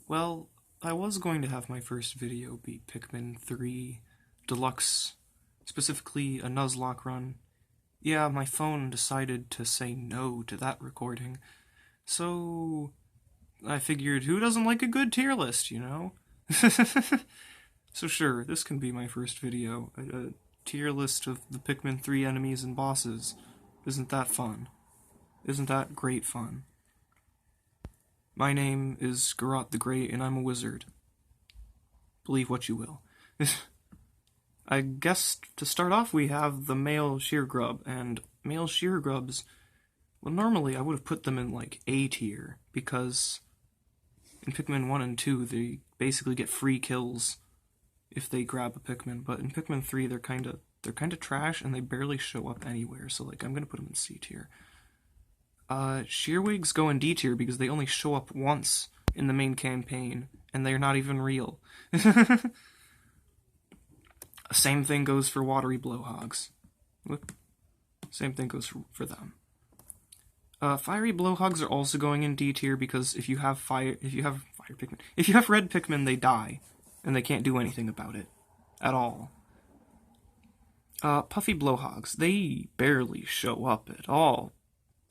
Well, I was going to have my first video be Pikmin 3 Deluxe, specifically a Nuzlocke run. Yeah, my phone decided to say no to that recording, so I figured who doesn't like a good tier list, you know? So sure, this can be my first video, a tier list of the Pikmin 3 enemies and bosses. Isn't that fun? Isn't that great fun? My name is Garot the Great, and I'm a wizard. Believe what you will. I guess to start off we have the male shear grub, and male shear grubs, well normally I would have put them in like A tier, because in Pikmin 1 and 2 they basically get free kills if they grab a Pikmin, but in Pikmin 3 they're kinda trash and they barely show up anywhere, so like I'm gonna put them in C tier. Shear Wigs go in D tier because they only show up once in the main campaign, and they're not even real. Same thing goes for watery Blowhogs. Same thing goes for them. Fiery Blowhogs are also going in D tier because if you have red Pikmin, they die, and they can't do anything about it at all. Puffy Blowhogs, they barely show up at all.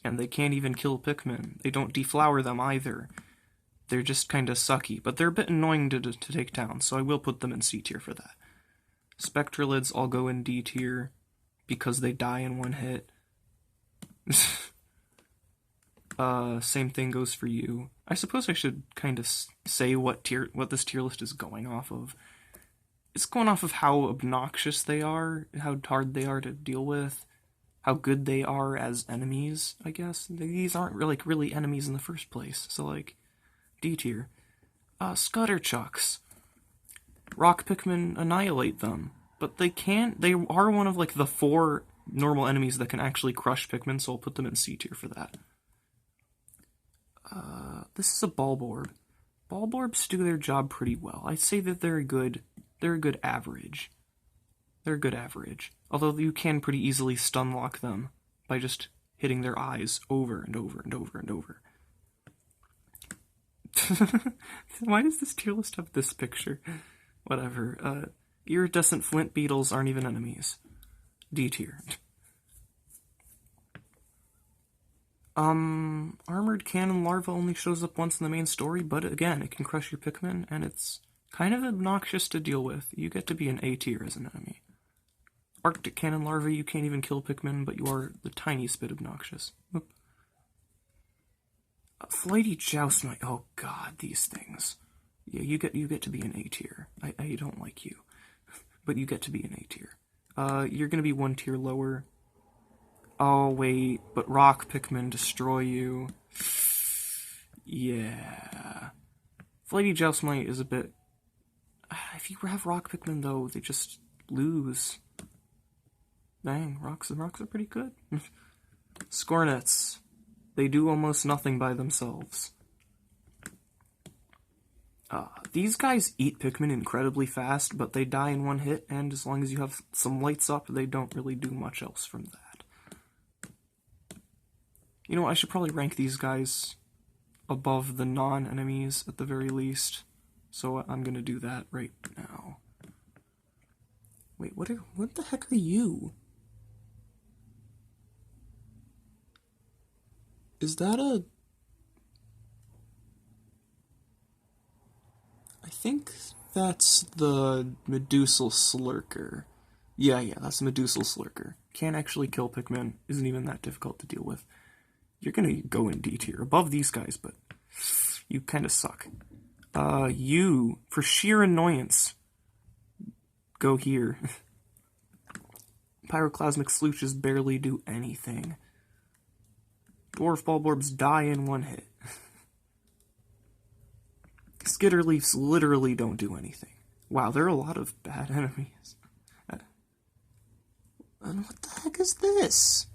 And they can't even kill Pikmin. They don't deflower them either. They're just kinda sucky, but they're a bit annoying to take down, so I will put them in C tier for that. Spectralids all go in D tier because they die in one hit. Same thing goes for you. I suppose I should kind of say what this tier list is going off of. It's going off of how obnoxious they are, how hard they are to deal with, how good they are as enemies, I guess. These aren't really enemies in the first place, so like, D tier. Scutterchucks. Rock Pikmin annihilate them, but they are one of like the 4 normal enemies that can actually crush Pikmin, so I'll put them in C tier for that. This is a Bulborb. Bulborbs do their job pretty well. I'd say that they're a good average. They're a good average. Although you can pretty easily stun lock them by just hitting their eyes over and over and over and over. Why does this tier list have this picture? Whatever. Iridescent flint beetles aren't even enemies. D tier. Armored cannon larva only shows up once in the main story, but again, it can crush your Pikmin, and it's kind of obnoxious to deal with. You get to be an A tier as an enemy. Arctic cannon larvae, you can't even kill Pikmin, but you are the tiniest bit obnoxious. Flighty Joustmite, oh god, these things. Yeah, you get to be an A tier. I don't like you, but you get to be an A tier. You're gonna be 1 tier lower. Oh wait, but rock Pikmin destroy you. Yeah. Flighty Joustmite is a bit... If you have rock Pikmin though, they just lose. Dang, rocks are pretty good. Scornets. They do almost nothing by themselves. These guys eat Pikmin incredibly fast, but they die in one hit, and as long as you have some lights up, they don't really do much else from that. You know, I should probably rank these guys above the non-enemies at the very least, so I'm gonna do that right now. Wait, what the heck are you? Is that a... I think that's the Medusal Slurker. Yeah, that's the Medusal Slurker. Can't actually kill Pikmin, isn't even that difficult to deal with. You're gonna go in D tier, above these guys, but you kinda suck. You, for sheer annoyance, go here. Pyroclasmic Slooches barely do anything. Dwarf Bulborbs die in one hit. Skitterleafs literally don't do anything. Wow, there are a lot of bad enemies. And what the heck is this?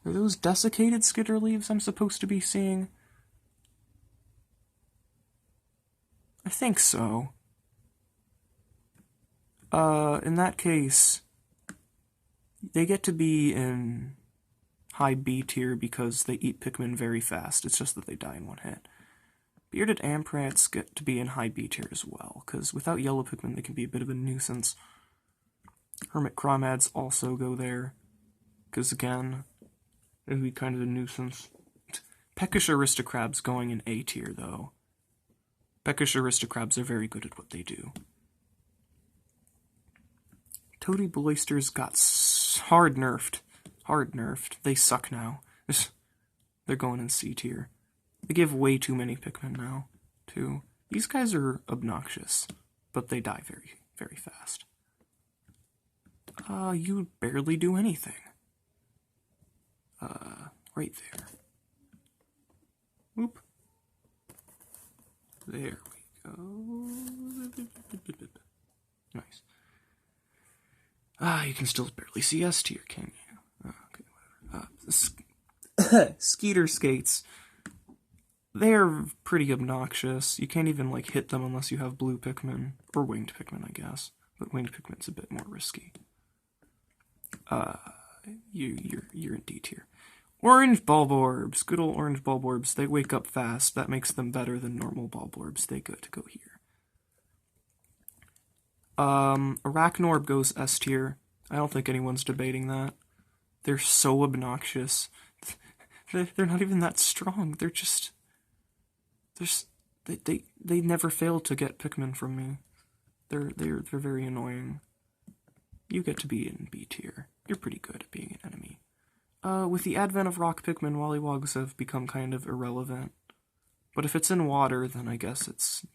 Are those desiccated Skitterleaves I'm supposed to be seeing? I think so. In that case, they get to be in high B tier because they eat Pikmin very fast. It's just that they die in one hit. Bearded Amprats get to be in high B tier as well, because without yellow Pikmin they can be a bit of a nuisance. Hermit Crawdads also go there, because again, it would be kind of a nuisance. Peckish Aristocrabs going in A tier, though. Peckish Aristocrabs are very good at what they do. Toady Bloisters got hard nerfed. Hard nerfed. They suck now. They're going in C tier. They give way too many Pikmin now, too. These guys are obnoxious, but they die very, very fast. You barely do anything. Right there. Whoop. There we go. Nice. You can still barely see S tier, can you? Okay, whatever. Skeeter Skates. They're pretty obnoxious. You can't even, like, hit them unless you have blue Pikmin. Or winged Pikmin, I guess. But winged Pikmin's a bit more risky. You're in D tier. Orange Bulborbs. Good old orange Bulborbs. They wake up fast. That makes them better than normal Bulborbs. They get to go here. Arachnorb goes S tier. I don't think anyone's debating that. They're so obnoxious. They're not even that strong. They're just... They never fail to get Pikmin from me. They're very annoying. You get to be in B tier. You're pretty good at being an enemy. With the advent of rock Pikmin, Wollywogs have become kind of irrelevant. But if it's in water, then I guess it's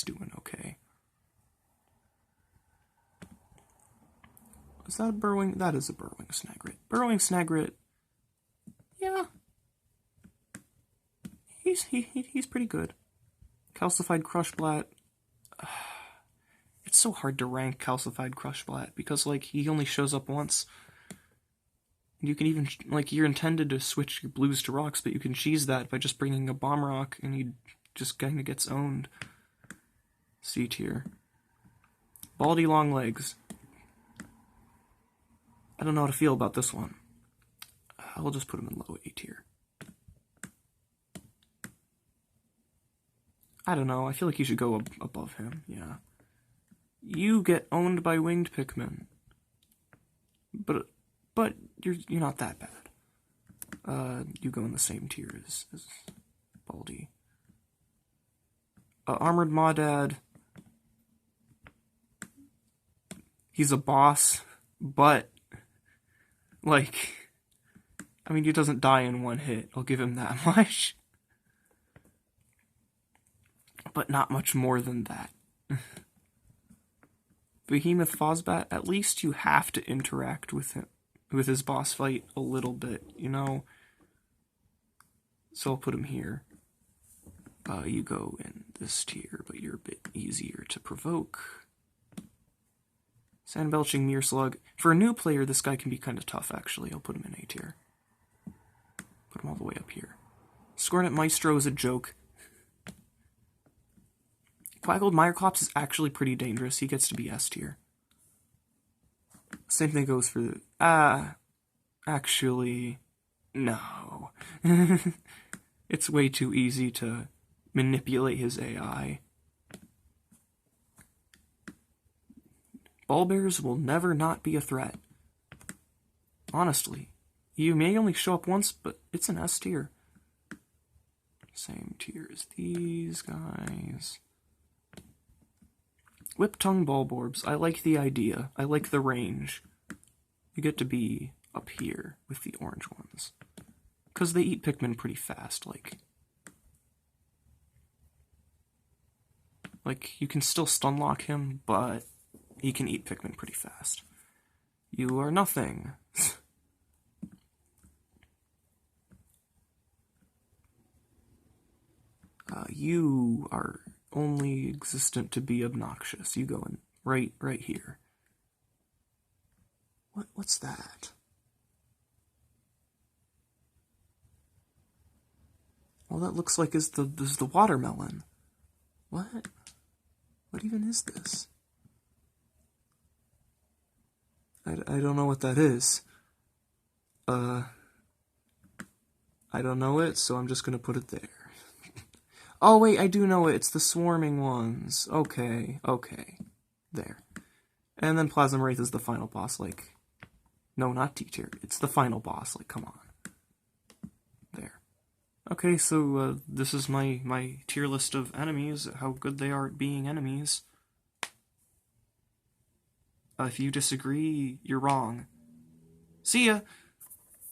doing okay. Is that a burrowing? That is a burrowing Snagrit. Burrowing Snagrit, yeah. He's pretty good. Calcified Crushblat. It's so hard to rank Calcified Crushblat because, like, he only shows up once. You can even, like, you're intended to switch your blues to rocks, but you can cheese that by just bringing a bomb rock, and he just kind of gets owned. C tier. Baldy Longlegs. I don't know how to feel about this one. I'll just put him in low A tier. I don't know, I feel like you should go above him, yeah. You get owned by winged Pikmin. But you're not that bad. You go in the same tier as Baldy. Armored Maudad. He's a boss, but, like, I mean, he doesn't die in one hit. I'll give him that much. But not much more than that. Behemoth Fozbat, at least you have to interact with him, with his boss fight a little bit, you know? So I'll put him here. You go in this tier, but you're a bit easier to provoke. Sandbelching Mearslug. For a new player, this guy can be kind of tough, actually. I'll put him in A tier. Put him all the way up here. Scornet Maestro is a joke. Quaggold Myrclops is actually pretty dangerous. He gets to be S tier. Same thing goes for... actually... No. It's way too easy to manipulate his AI. Ballbears will never not be a threat. Honestly. You may only show up once, but it's an S tier. Same tier as these guys. Whip-tongue Bulborbs. I like the idea. I like the range. You get to be up here with the orange ones. Because they eat Pikmin pretty fast, like, you can still stunlock him, but he can eat Pikmin pretty fast. You are nothing. You are only existent to be obnoxious. You go in right here. What's that? All that looks like is the watermelon. What? What even is this? I don't know what that is. I don't know it, so I'm just gonna put it there. Oh wait, I do know it. It's the swarming ones. Okay, okay. There. And then Plasma Wraith is the final boss, like... No, not T-tier. It's the final boss, like, come on. There. Okay, so, this is my tier list of enemies, how good they are at being enemies. If you disagree, you're wrong. See ya!